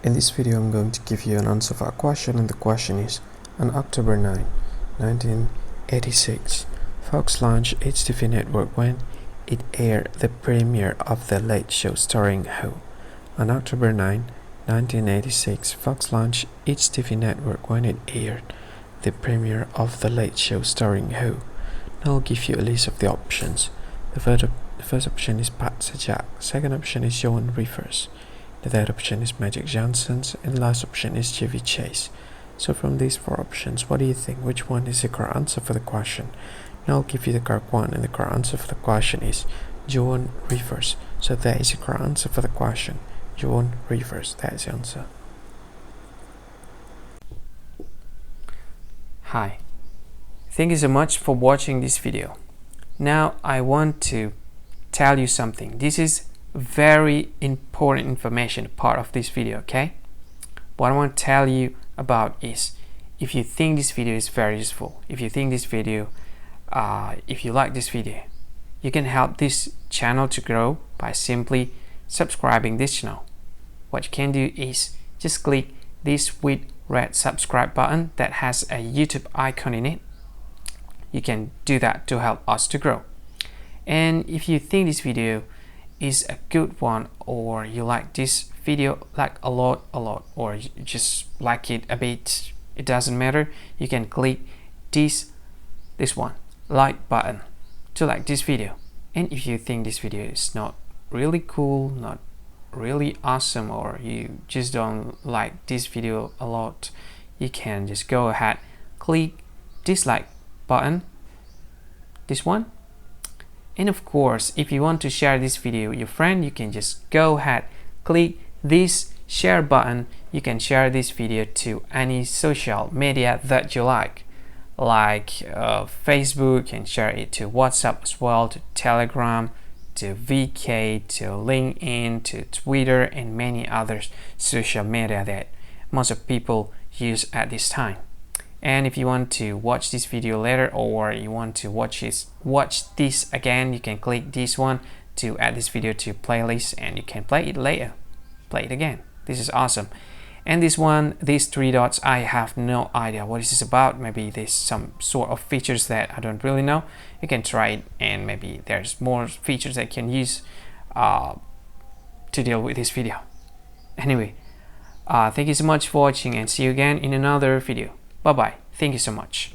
In this video, I'm going to give you an answer for a question, and the question is: on October 9, 1986, Fox launched its TV network when it aired the premiere of The Late Show starring who? On October 9, 1986, Fox launched its TV network when it aired the premiere of The Late Show starring who? Now I'll give you a list of the options. The first option is Pat Sajak, second option is Joan Rivers, the third option is Magic Johnson, and the last option is Chevy Chase. So from these four options, what do you think? Which one is the correct answer for the question? Now I'll give you the correct one, and the correct answer for the question is Joan Rivers. So that is the correct answer for the question. Joan Rivers, that is the answer. Hi, thank you so much for watching this video. Now I want to tell you something. This is very important information part of this video, okay? What I want to tell you about is, if you think this video is very useful, if you think this video if you like this video, you can help this channel to grow by simply subscribing this channel. What you can do is just click this sweet red subscribe button that has a YouTube icon in it. You can do that to help us to grow. And if you think this video is a good one, or you like this video like a lot, or you just like it a bit, it doesn't matter, you can click this one like button to like this video. And if you think this video is not really cool, not really awesome, or you just don't like this video a lot, you can just go ahead, click dislike button, this one. And of course, if you want to share this video with your friend, you can just go ahead, click this share button. You can share this video to any social media that you like Facebook, and share it to WhatsApp as well, to Telegram, to VK, to LinkedIn, to Twitter, and many other social media that most of people use at this time. And if you want to watch this video later, or you want to watch this again, you can click this one to add this video to playlist, and you can play it later, play it again. This is awesome. And this one, these three dots, I have no idea what this is about. Maybe there's some sort of features that I don't really know. You can try it, and maybe there's more features that you can use to deal with this video. Anyway, thank you so much for watching, and see you again in another video. Bye bye. Thank you so much.